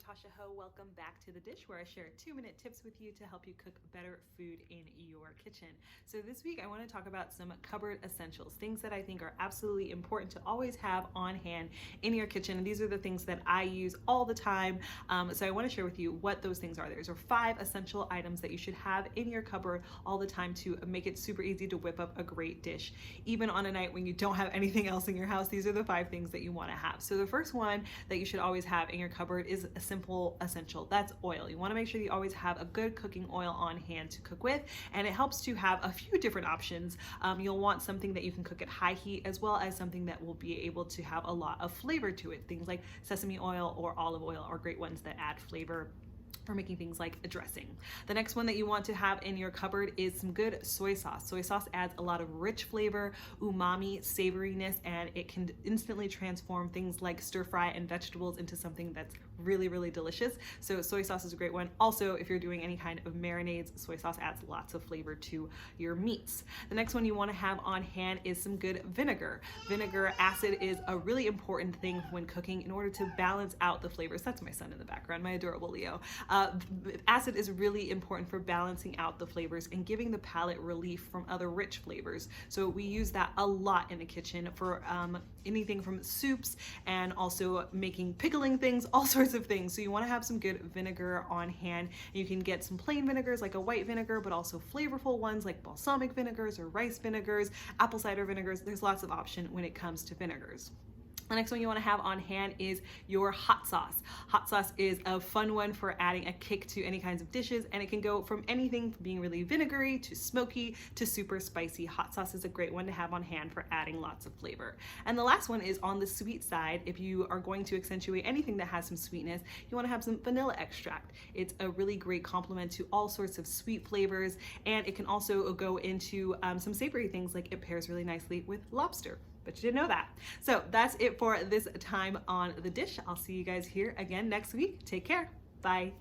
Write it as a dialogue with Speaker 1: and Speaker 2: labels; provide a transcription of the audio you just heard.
Speaker 1: Natasha Ho. Welcome back to The Dish, where I share 2-minute tips with you to help you cook better food in your kitchen. So this week I want to talk about some cupboard essentials, things that I think are absolutely important to always have on hand in your kitchen. And these are the things that I use all the time. So I want to share with you what those things are. There's 5 essential items that you should have in your cupboard all the time to make it super easy to whip up a great dish. Even on a night when you don't have anything else in your house, these are the 5 things that you want to have. So the first one that you should always have in your cupboard is a simple essential. That's oil. You want to make sure you always have a good cooking oil on hand to cook with, and it helps to have a few different options. You'll want something that you can cook at high heat, as well as something that will be able to have a lot of flavor to it. Things like sesame oil or olive oil are great ones that add flavor for making things like a dressing. The next one that you want to have in your cupboard is some good soy sauce. Soy sauce adds a lot of rich flavor, umami, savoriness, and it can instantly transform things like stir fry and vegetables into something that's really, really delicious. So soy sauce is a great one. Also, if you're doing any kind of marinades, soy sauce adds lots of flavor to your meats. The next one you want to have on hand is some good vinegar. Vinegar acid is a really important thing when cooking in order to balance out the flavors. That's my son in the background, my adorable Leo. Acid is really important for balancing out the flavors and giving the palate relief from other rich flavors. So we use that a lot in the kitchen for anything from soups and also making pickling things, all sorts of things. So you want to have some good vinegar on hand. You can get some plain vinegars like a white vinegar, but also flavorful ones like balsamic vinegars or rice vinegars, apple cider vinegars. There's lots of option when it comes to vinegars. The next one you want to have on hand is your hot sauce. Hot sauce is a fun one for adding a kick to any kinds of dishes, and it can go from anything from being really vinegary to smoky to super spicy. Hot sauce is a great one to have on hand for adding lots of flavor. And the last one is on the sweet side. If you are going to accentuate anything that has some sweetness, you want to have some vanilla extract. It's a really great complement to all sorts of sweet flavors, and it can also go into some savory things, like it pairs really nicely with lobster. But you didn't know that. So that's it for this time on The Dish. I'll see you guys here again next week. Take care. Bye.